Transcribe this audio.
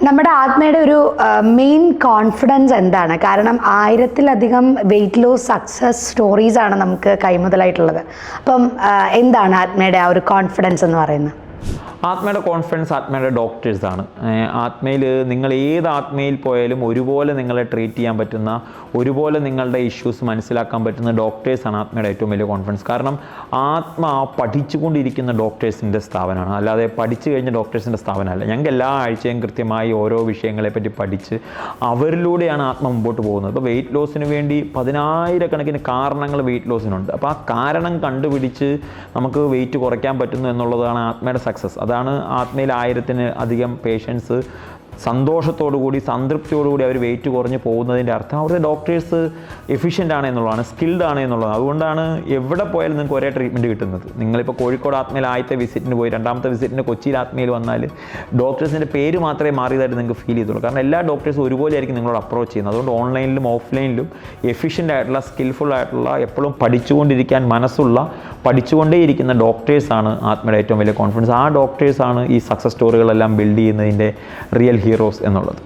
നമ്മുടെ ആത്മയുടെ ഒരു main confidence എന്താണ്? കാരണം 1000-ലധികം വെയിറ്റ് ലോസ് സക്സസ് സ്റ്റോറീസാണ് നമുക്ക് കൈമുതലായിട്ടുള്ളത്. അപ്പം എന്താണ് ആത്മയുടെ ആ ഒരു കോൺഫിഡൻസ് എന്ന് പറയുന്നത്? ആത്മയുടെ കോൺഫിഡൻസ് ആത്മയുടെ ഡോക്ടേഴ്സാണ്. ആത്മയിൽ നിങ്ങൾ ഏത് ആത്മയിൽ പോയാലും ഒരുപോലെ നിങ്ങളെ ട്രീറ്റ് ചെയ്യാൻ പറ്റുന്ന, ഒരുപോലെ നിങ്ങളുടെ ഇഷ്യൂസ് മനസ്സിലാക്കാൻ പറ്റുന്ന ഡോക്ടേഴ്സാണ് ആത്മയുടെ ഏറ്റവും വലിയ കോൺഫിഡൻസ്. കാരണം ആത്മ പഠിച്ചുകൊണ്ടിരിക്കുന്ന ഡോക്ടേഴ്സിൻ്റെ സ്ഥാപനമാണ്, അല്ലാതെ പഠിച്ചു കഴിഞ്ഞ ഡോക്ടേഴ്സിൻ്റെ സ്ഥാപനമല്ല. ഞങ്ങൾക്ക് എല്ലാ ആഴ്ചയും കൃത്യമായി ഓരോ വിഷയങ്ങളെപ്പറ്റി പഠിച്ച് അവരിലൂടെയാണ് ആത്മ മുമ്പോട്ട് പോകുന്നത്. ഇപ്പോൾ വെയിറ്റ് ലോസിന് വേണ്ടി 10,000-കണക്കിന് കാരണങ്ങൾ വെയിറ്റ് ലോസിനുണ്ട്. അപ്പോൾ ആ കാരണം കണ്ടുപിടിച്ച് നമുക്ക് വെയിറ്റ് കുറയ്ക്കാൻ പറ്റുന്നു എന്നുള്ളതാണ് ആത്മയുടെ സക്സസ്. അതാണ് ആത്മയിൽ 1000-ൽ-അധികം പേഷ്യൻസ് സന്തോഷത്തോടുകൂടി സംതൃപ്തിയോടുകൂടി അവർ വെയിറ്റ് കുറഞ്ഞ് പോകുന്നതിൻ്റെ അർത്ഥം അവരുടെ ഡോക്ടേഴ്സ് എഫിഷ്യൻ്റ് ആണ് എന്നുള്ളതാണ്, സ്കിൽഡ് ആണ് എന്നുള്ളതാണ്. അതുകൊണ്ടാണ് എവിടെ പോയാലും നിങ്ങൾക്ക് ഒരേ ട്രീറ്റ്മെൻറ്റ് കിട്ടുന്നത്. നിങ്ങളിപ്പോൾ കോഴിക്കോട് ആത്മയിൽ ആദ്യത്തെ വിസിറ്റിന് പോയി, രണ്ടാമത്തെ വിസിറ്റിന് കൊച്ചിയിൽ ആത്മയിൽ വന്നാൽ ഡോക്ടേഴ്സിൻ്റെ പേര് മാത്രമേ മാറിയതായിട്ട് നിങ്ങൾക്ക് ഫീൽ ചെയ്തുള്ളൂ. കാരണം എല്ലാ ഡോക്ടേഴ്സും ഒരുപോലെ ആയിരിക്കും നിങ്ങളോട് അപ്രോച്ച് ചെയ്യുന്നത്. അതുകൊണ്ട് ഓൺലൈനിലും ഓഫ്ലൈനിലും എഫിഷ്യൻ്റ് ആയിട്ടുള്ള, സ്കിൽഫുൾ ആയിട്ടുള്ള, എപ്പോഴും പഠിച്ചുകൊണ്ടിരിക്കാൻ മനസ്സുള്ള, പഠിച്ചുകൊണ്ടേയിരിക്കുന്ന ഡോക്ടേഴ്സാണ് ആത്മയുടെ ഏറ്റവും വലിയ കോൺഫിഡൻസ്. ആ ഡോക്ടേഴ്സാണ് ഈ സക്സസ് സ്റ്റോറികളെല്ലാം ബിൽഡ് ചെയ്യുന്നതിൻ്റെ റിയൽ ഹീറോസ് എന്നുള്ളത്.